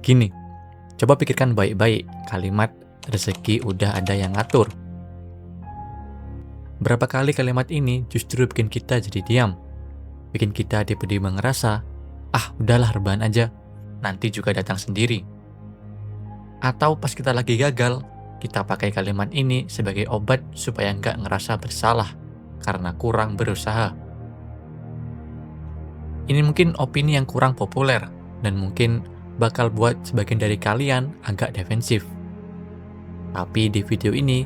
Gini, coba pikirkan baik-baik kalimat rezeki udah ada yang ngatur. Berapa kali kalimat ini justru bikin kita jadi diam, bikin kita tiba-tiba ngerasa, udahlah rebahan aja, nanti juga datang sendiri. Atau pas kita lagi gagal, kita pakai kalimat ini sebagai obat supaya nggak ngerasa bersalah karena kurang berusaha. Ini mungkin opini yang kurang populer dan mungkin bakal buat sebagian dari kalian agak defensif. Tapi di video ini,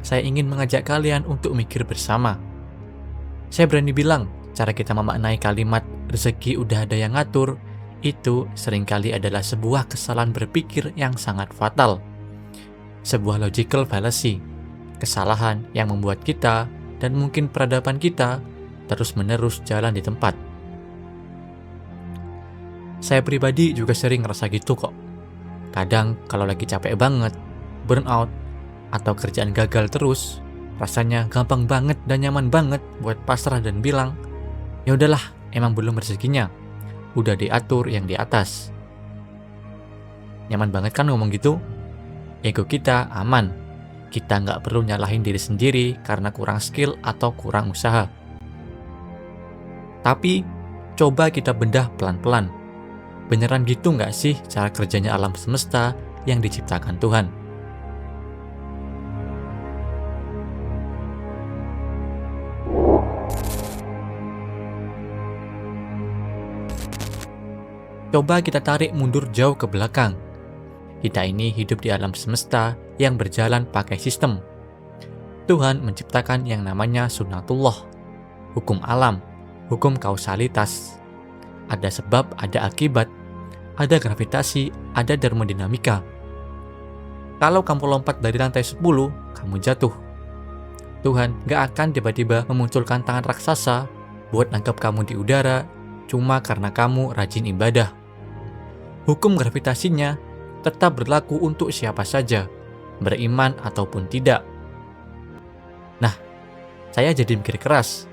saya ingin mengajak kalian untuk mikir bersama. Saya berani bilang, cara kita memaknai kalimat rezeki udah ada yang ngatur, itu seringkali adalah sebuah kesalahan berpikir yang sangat fatal. Sebuah logical fallacy, kesalahan yang membuat kita dan mungkin peradaban kita terus-menerus jalan di tempat. Saya pribadi juga sering ngerasa gitu kok. Kadang kalau lagi capek banget, burnout, atau kerjaan gagal terus, rasanya gampang banget dan nyaman banget buat pasrah dan bilang, ya udahlah, emang belum rezekinya, udah diatur yang di atas. Nyaman banget kan ngomong gitu? Ego kita aman, kita nggak perlu nyalahin diri sendiri karena kurang skill atau kurang usaha. Tapi, coba kita bedah pelan-pelan. Beneran gitu nggak sih cara kerjanya alam semesta yang diciptakan Tuhan? Coba kita tarik mundur jauh ke belakang. Kita ini hidup di alam semesta yang berjalan pakai sistem. Tuhan menciptakan yang namanya sunnatullah, hukum alam, hukum kausalitas. Ada sebab, ada akibat, ada gravitasi, ada termodinamika. Kalau kamu lompat dari lantai 10, kamu jatuh. Tuhan gak akan tiba-tiba memunculkan tangan raksasa buat nangkap kamu di udara cuma karena kamu rajin ibadah. Hukum gravitasinya tetap berlaku untuk siapa saja, beriman ataupun tidak. Nah, saya jadi mikir keras.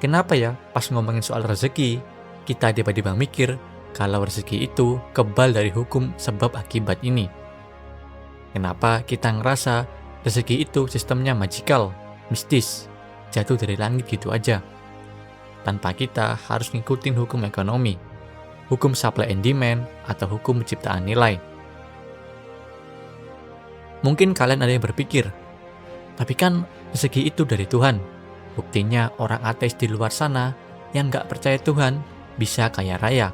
Kenapa ya pas ngomongin soal rezeki, kita tiba-tiba mikir kalau rezeki itu kebal dari hukum sebab akibat ini? Kenapa kita ngerasa rezeki itu sistemnya magical, mistis, jatuh dari langit gitu aja? Tanpa kita harus ngikutin hukum ekonomi, hukum supply and demand, atau hukum penciptaan nilai. Mungkin kalian ada yang berpikir, tapi kan rezeki itu dari Tuhan. Buktinya orang ateis di luar sana yang nggak percaya Tuhan bisa kaya raya.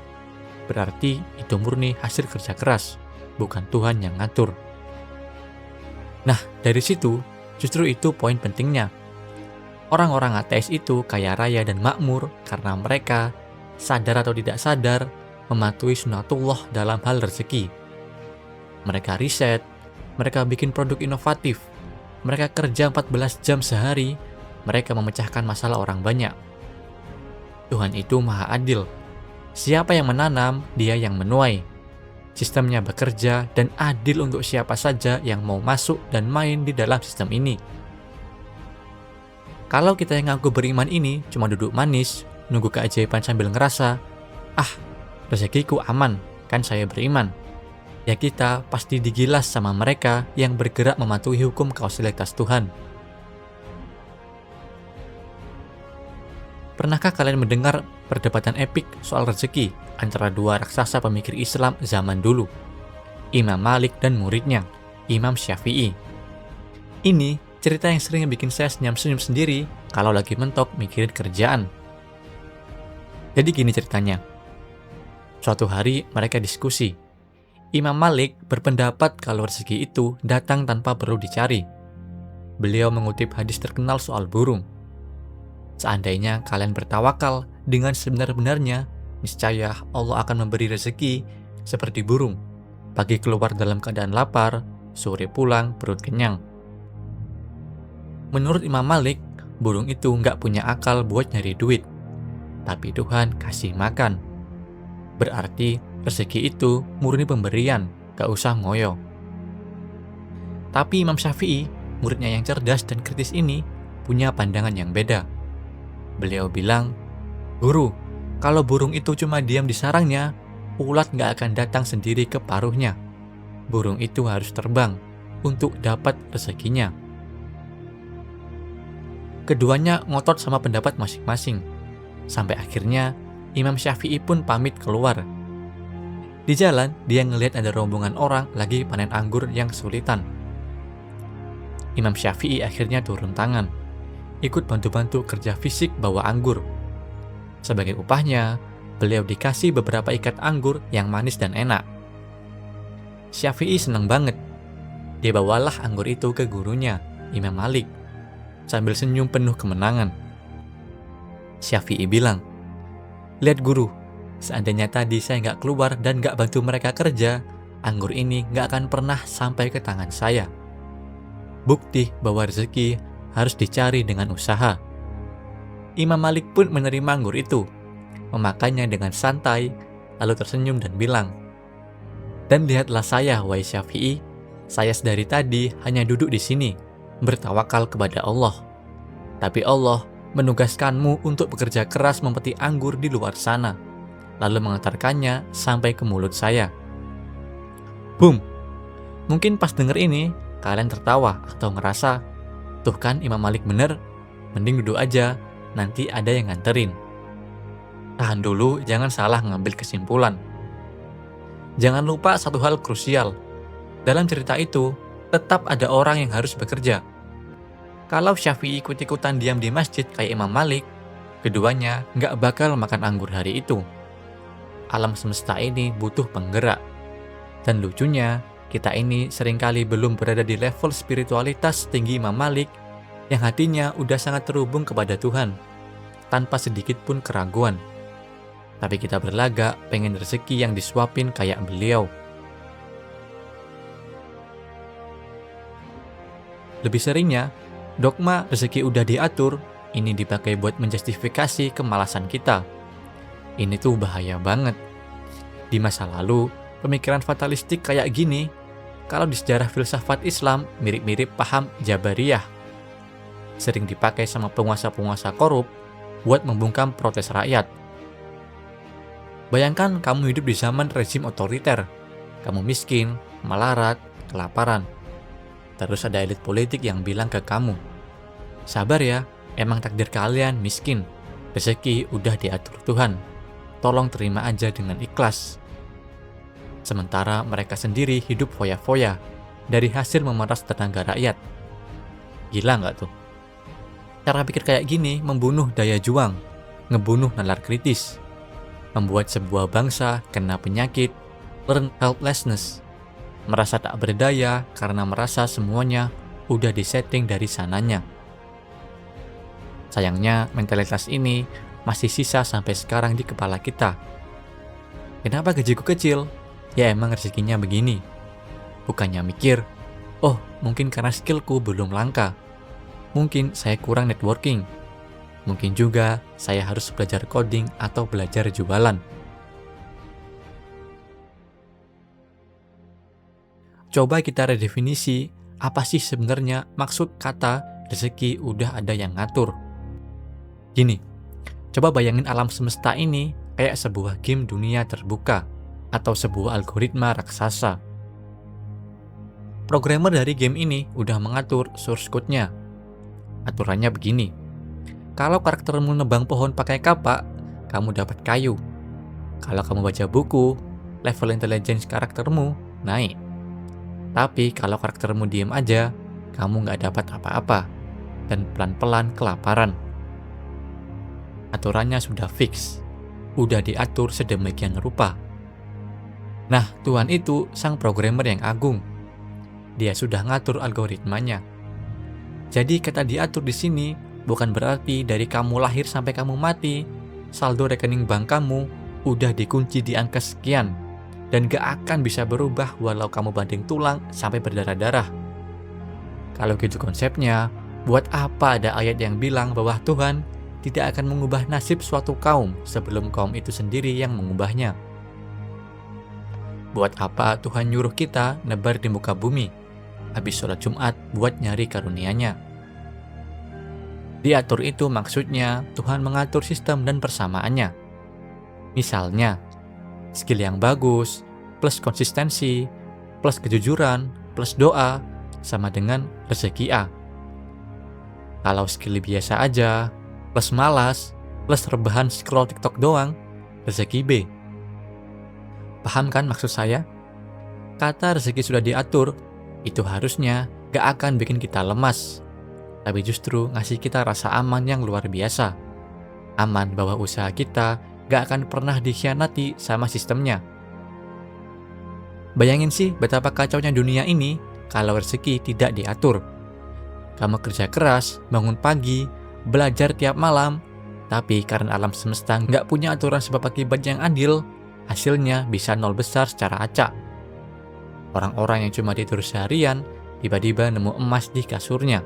Berarti itu murni hasil kerja keras, bukan Tuhan yang ngatur. Nah, dari situ, justru itu poin pentingnya. Orang-orang ateis itu kaya raya dan makmur karena mereka, sadar atau tidak sadar, mematuhi sunnatullah dalam hal rezeki. Mereka riset, mereka bikin produk inovatif, mereka kerja 14 jam sehari, mereka memecahkan masalah orang banyak. Tuhan itu maha adil. Siapa yang menanam, dia yang menuai. Sistemnya bekerja dan adil untuk siapa saja yang mau masuk dan main di dalam sistem ini. Kalau kita yang ngaku beriman ini cuma duduk manis, nunggu keajaiban sambil ngerasa, rezekiku aman, kan saya beriman. Ya kita pasti digilas sama mereka yang bergerak mematuhi hukum kausalitas Tuhan. Pernahkah kalian mendengar perdebatan epik soal rezeki antara dua raksasa pemikir Islam zaman dulu? Imam Malik dan muridnya, Imam Syafi'i. Ini cerita yang sering bikin saya senyum-senyum sendiri kalau lagi mentok mikirin kerjaan. Jadi gini ceritanya. Suatu hari mereka diskusi. Imam Malik berpendapat kalau rezeki itu datang tanpa perlu dicari. Beliau mengutip hadis terkenal soal burung. Seandainya kalian bertawakal dengan sebenar-benarnya, niscaya Allah akan memberi rezeki seperti burung. Pagi keluar dalam keadaan lapar, sore pulang perut kenyang. Menurut Imam Malik, burung itu nggak punya akal buat nyari duit. Tapi Tuhan kasih makan. Berarti rezeki itu murni pemberian, gak usah ngoyo. Tapi Imam Syafi'i, muridnya yang cerdas dan kritis ini, punya pandangan yang beda. Beliau bilang, "Guru, kalau burung itu cuma diam di sarangnya, ulat nggak akan datang sendiri ke paruhnya. Burung itu harus terbang untuk dapat rezekinya. Keduanya ngotot sama pendapat masing-masing. Sampai akhirnya Imam Syafi'i pun pamit keluar. Di jalan, dia ngelihat ada rombongan orang lagi panen anggur yang kesulitan. Imam Syafi'i akhirnya turun tangan, ikut bantu-bantu kerja fisik bawa anggur. Sebagai upahnya, beliau dikasih beberapa ikat anggur yang manis dan enak. Syafi'i senang banget. Dia bawalah anggur itu ke gurunya, Imam Malik, sambil senyum penuh kemenangan. Syafi'i bilang, "Lihat guru, seandainya tadi saya nggak keluar dan nggak bantu mereka kerja, anggur ini nggak akan pernah sampai ke tangan saya." Bukti bahwa rezeki harus dicari dengan usaha. Imam Malik pun menerima anggur itu, memakannya dengan santai, lalu tersenyum dan bilang, "Dan lihatlah saya, wahai Syafi'i, saya dari tadi hanya duduk di sini, bertawakal kepada Allah. Tapi Allah menugaskanmu untuk bekerja keras memetik anggur di luar sana, lalu mengantarkannya sampai ke mulut saya." Boom! Mungkin pas denger ini, kalian tertawa atau ngerasa, "Tuh kan Imam Malik bener, mending duduk aja, nanti ada yang nganterin." Tahan dulu, jangan salah ngambil kesimpulan. Jangan lupa satu hal krusial. Dalam cerita itu, tetap ada orang yang harus bekerja. Kalau Syafi'i ikut-ikutan diam di masjid kayak Imam Malik, keduanya nggak bakal makan anggur hari itu. Alam semesta ini butuh penggerak. Dan lucunya, kita ini seringkali belum berada di level spiritualitas tinggi Imam Malik yang hatinya udah sangat terhubung kepada Tuhan, tanpa sedikit pun keraguan. Tapi kita berlagak pengen rezeki yang disuapin kayak beliau. Lebih seringnya, dogma rezeki udah diatur, ini dipakai buat menjustifikasi kemalasan kita. Ini tuh bahaya banget. Di masa lalu, pemikiran fatalistik kayak gini, kalau di sejarah filsafat Islam mirip-mirip paham Jabariyah. Sering dipakai sama penguasa-penguasa korup buat membungkam protes rakyat. Bayangkan kamu hidup di zaman rezim otoriter. Kamu miskin, melarat, kelaparan. Terus ada elit politik yang bilang ke kamu, "Sabar ya, emang takdir kalian miskin. Rezeki udah diatur Tuhan. Tolong terima aja dengan ikhlas." Sementara mereka sendiri hidup foya-foya dari hasil memeras tenaga rakyat. Gila nggak tuh? Cara pikir kayak gini membunuh daya juang, ngebunuh nalar kritis, membuat sebuah bangsa kena penyakit, learn helplessness, merasa tak berdaya karena merasa semuanya udah disetting dari sananya. Sayangnya mentalitas ini masih sisa sampai sekarang di kepala kita. Kenapa gajiku kecil? Ya emang rezekinya begini. Bukannya mikir, oh mungkin karena skillku belum langka. Mungkin saya kurang networking. Mungkin juga saya harus belajar coding atau belajar jualan. Coba kita redefinisi apa sih sebenarnya maksud kata rezeki udah ada yang ngatur. Gini, coba bayangin alam semesta ini kayak sebuah game dunia terbuka atau sebuah algoritma raksasa. Programmer dari game ini udah mengatur source code-nya. Aturannya begini, kalau karaktermu nebang pohon pakai kapak, kamu dapat kayu. Kalau kamu baca buku, level intelligence karaktermu naik. Tapi kalau karaktermu diem aja, kamu nggak dapat apa-apa dan pelan-pelan kelaparan. Aturannya sudah fix, udah diatur sedemikian rupa. Nah, Tuhan itu sang programmer yang agung. Dia sudah ngatur algoritmanya. Jadi kata diatur di sini bukan berarti dari kamu lahir sampai kamu mati, saldo rekening bank kamu udah dikunci di angka sekian dan gak akan bisa berubah walau kamu banting tulang sampai berdarah-darah. Kalau gitu konsepnya, buat apa ada ayat yang bilang bahwa Tuhan tidak akan mengubah nasib suatu kaum sebelum kaum itu sendiri yang mengubahnya? Buat apa Tuhan nyuruh kita nebar di muka bumi habis sholat Jumat buat nyari karunia-Nya? Diatur itu maksudnya Tuhan mengatur sistem dan persamaannya. Misalnya, Skill yang bagus, plus konsistensi, plus kejujuran, plus doa, sama dengan rezeki A. Kalau skill biasa aja, plus malas, plus rebahan scroll TikTok doang, rezeki B. Paham kan maksud saya? Kata rezeki sudah diatur, itu harusnya gak akan bikin kita lemas, tapi justru ngasih kita rasa aman yang luar biasa. Aman bahwa usaha kita gak akan pernah dikhianati sama sistemnya. Bayangin sih betapa kacaunya dunia ini kalau rezeki tidak diatur. Kamu kerja keras, bangun pagi, belajar tiap malam, tapi karena alam semesta nggak punya aturan sebab akibat yang adil, hasilnya bisa nol besar secara acak. Orang-orang yang cuma tidur seharian, tiba-tiba nemu emas di kasurnya.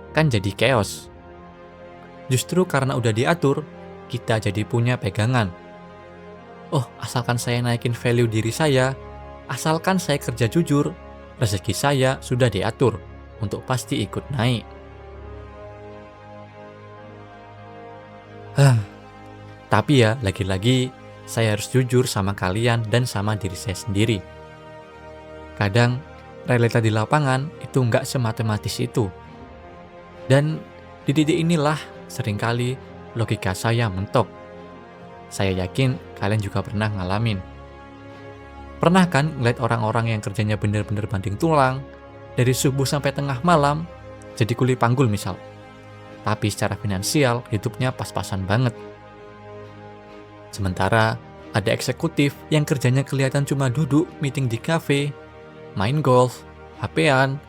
Kan jadi chaos. Justru karena udah diatur, kita jadi punya pegangan. Oh, asalkan saya naikin value diri saya, asalkan saya kerja jujur, rezeki saya sudah diatur untuk pasti ikut naik. Tapi ya, lagi-lagi saya harus jujur sama kalian dan sama diri saya sendiri. Kadang, realita di lapangan itu nggak sematematis itu. Dan di titik inilah seringkali logika saya mentok. Saya yakin kalian juga pernah ngalamin. Pernah kan ngeliat orang-orang yang kerjanya bener-bener banting tulang, dari subuh sampai tengah malam, jadi kuli panggul misal. Tapi secara finansial, hidupnya pas-pasan banget. Sementara, ada eksekutif yang kerjanya kelihatan cuma duduk, meeting di kafe, main golf, HP-an,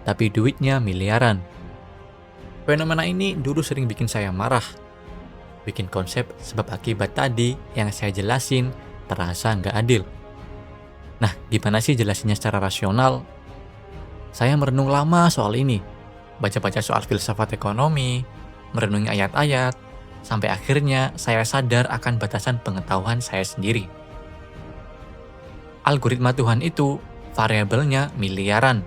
tapi duitnya miliaran. Fenomena ini dulu sering bikin saya marah. Bikin konsep sebab akibat tadi yang saya jelasin terasa nggak adil. Nah, gimana sih jelasinnya secara rasional? Saya merenung lama soal ini. Baca-baca soal filsafat ekonomi, merenungi ayat-ayat, sampai akhirnya saya sadar akan batasan pengetahuan saya sendiri. Algoritma Tuhan itu variabelnya miliaran.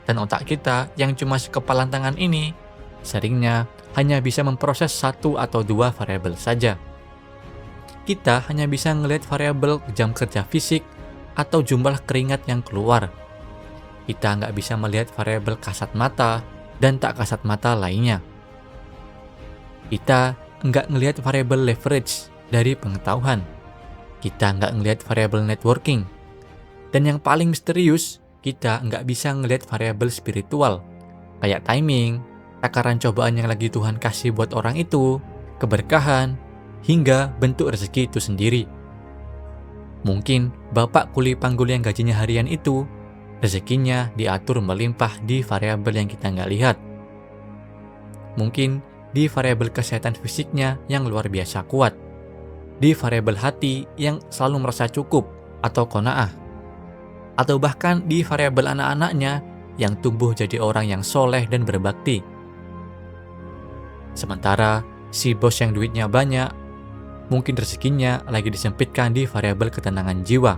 Dan otak kita yang cuma sekepalan tangan ini, seringnya hanya bisa memproses satu atau dua variabel saja. Kita hanya bisa ngelihat variabel jam kerja fisik atau jumlah keringat yang keluar. Kita nggak bisa melihat variabel kasat mata dan tak kasat mata lainnya. Kita nggak ngelihat variabel leverage dari pengetahuan. Kita nggak ngelihat variabel networking. Dan yang paling misterius, kita nggak bisa ngelihat variabel spiritual, kayak timing, takaran cobaan yang lagi Tuhan kasih buat orang itu, keberkahan, hingga bentuk rezeki itu sendiri. Mungkin bapak kuli panggul yang gajinya harian itu, rezekinya diatur melimpah di variabel yang kita nggak lihat. Mungkin di variabel kesehatan fisiknya yang luar biasa kuat, di variabel hati yang selalu merasa cukup atau qanaah, atau bahkan di variabel anak-anaknya yang tumbuh jadi orang yang soleh dan berbakti. Sementara si bos yang duitnya banyak, mungkin rezekinya lagi disempitkan di variabel ketenangan jiwa.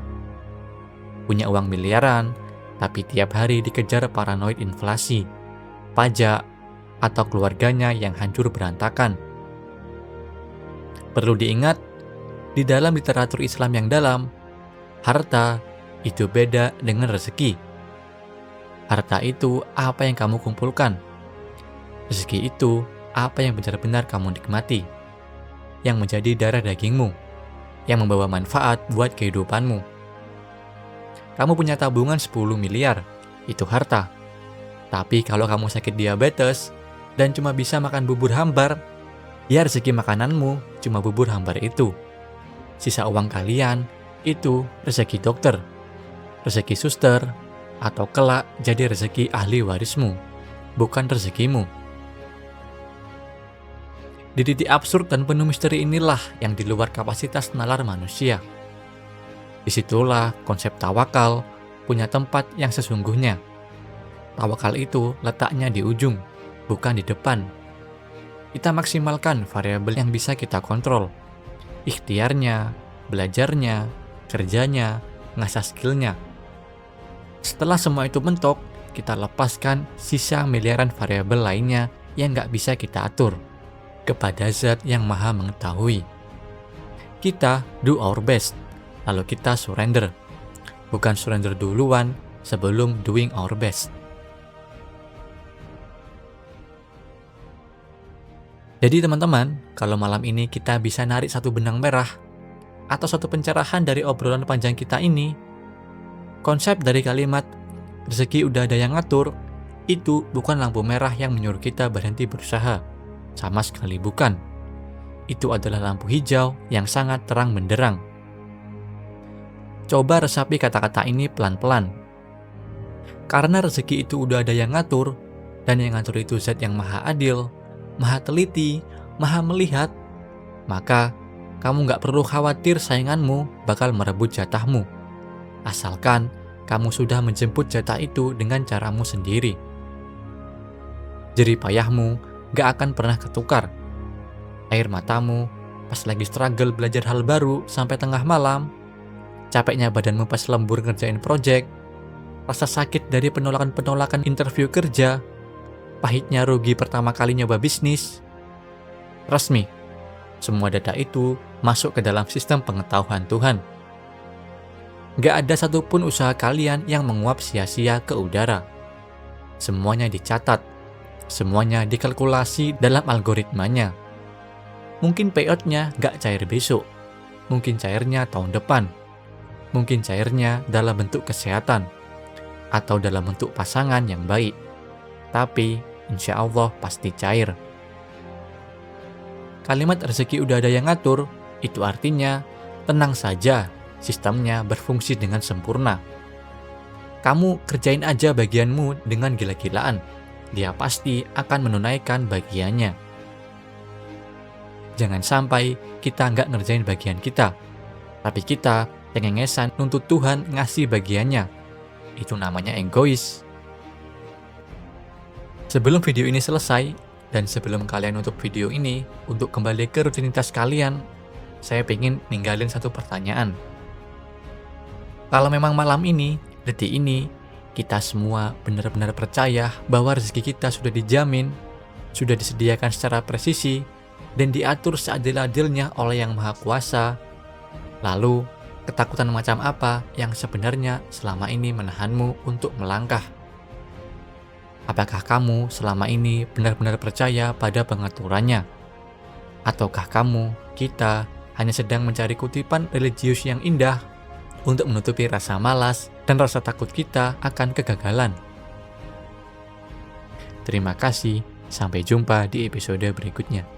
Punya uang miliaran, tapi tiap hari dikejar paranoid inflasi, pajak, atau keluarganya yang hancur berantakan. Perlu diingat, di dalam literatur Islam yang dalam, harta itu beda dengan rezeki. Harta itu apa yang kamu kumpulkan. Rezeki itu apa yang benar-benar kamu nikmati, yang menjadi darah dagingmu, yang membawa manfaat buat kehidupanmu. Kamu punya tabungan 10 miliar, itu harta. Tapi kalau kamu sakit diabetes dan cuma bisa makan bubur hambar, ya rezeki makananmu cuma bubur hambar itu. Sisa uang kalian itu rezeki dokter, rezeki suster, atau kelak jadi rezeki ahli warismu, bukan rezekimu. Di titik absurd dan penuh misteri inilah yang di luar kapasitas nalar manusia. Disitulah konsep tawakal punya tempat yang sesungguhnya. Tawakal itu letaknya di ujung, bukan di depan. Kita maksimalkan variabel yang bisa kita kontrol. Ikhtiarnya, belajarnya, kerjanya, ngasah skillnya. Setelah semua itu mentok, kita lepaskan sisa miliaran variabel lainnya yang nggak bisa kita atur kepada Zat yang Maha Mengetahui. Kita do our best, lalu kita surrender. Bukan surrender duluan sebelum doing our best. Jadi teman-teman, kalau malam ini kita bisa narik satu benang merah atau satu pencerahan dari obrolan panjang kita ini, konsep dari kalimat rezeki udah ada yang ngatur, itu bukan lampu merah yang menyuruh kita berhenti berusaha. Sama sekali bukan. Itu adalah lampu hijau yang sangat terang benderang. Coba resapi kata-kata ini pelan-pelan. Karena rezeki itu udah ada yang ngatur, dan yang ngatur itu Zat yang maha adil, maha teliti, maha melihat, maka kamu nggak perlu khawatir sainganmu bakal merebut jatahmu. Asalkan kamu sudah menjemput jatah itu dengan caramu sendiri. Jerih payahmu nggak akan pernah ketukar. Air matamu pas lagi struggle belajar hal baru sampai tengah malam, capeknya badanmu pas lembur ngerjain project, rasa sakit dari penolakan-penolakan interview kerja, pahitnya rugi pertama kali nyoba bisnis. Resmi, semua data itu masuk ke dalam sistem pengetahuan Tuhan. Gak ada satupun usaha kalian yang menguap sia-sia ke udara. Semuanya dicatat, semuanya dikalkulasi dalam algoritmanya. Mungkin payout-nya gak cair besok, mungkin cairnya tahun depan, mungkin cairnya dalam bentuk kesehatan, atau dalam bentuk pasangan yang baik. Tapi insya Allah pasti cair. Kalimat rezeki udah ada yang ngatur, itu artinya tenang saja, sistemnya berfungsi dengan sempurna. Kamu kerjain aja bagianmu dengan gila-gilaan, dia pasti akan menunaikan bagiannya. Jangan sampai kita nggak ngerjain bagian kita, tapi kita cengengesan nuntut Tuhan ngasih bagiannya. Itu namanya egois. Sebelum video ini selesai, dan sebelum kalian nutup video ini, untuk kembali ke rutinitas kalian, saya pengen ninggalin satu pertanyaan. Kalau memang malam ini, detik ini, kita semua benar-benar percaya bahwa rezeki kita sudah dijamin, sudah disediakan secara presisi, dan diatur seadil-adilnya oleh Yang Maha Kuasa, lalu ketakutan macam apa yang sebenarnya selama ini menahanmu untuk melangkah? Apakah kamu selama ini benar-benar percaya pada pengaturannya? Ataukah kita hanya sedang mencari kutipan religius yang indah untuk menutupi rasa malas dan rasa takut kita akan kegagalan? Terima kasih, sampai jumpa di episode berikutnya.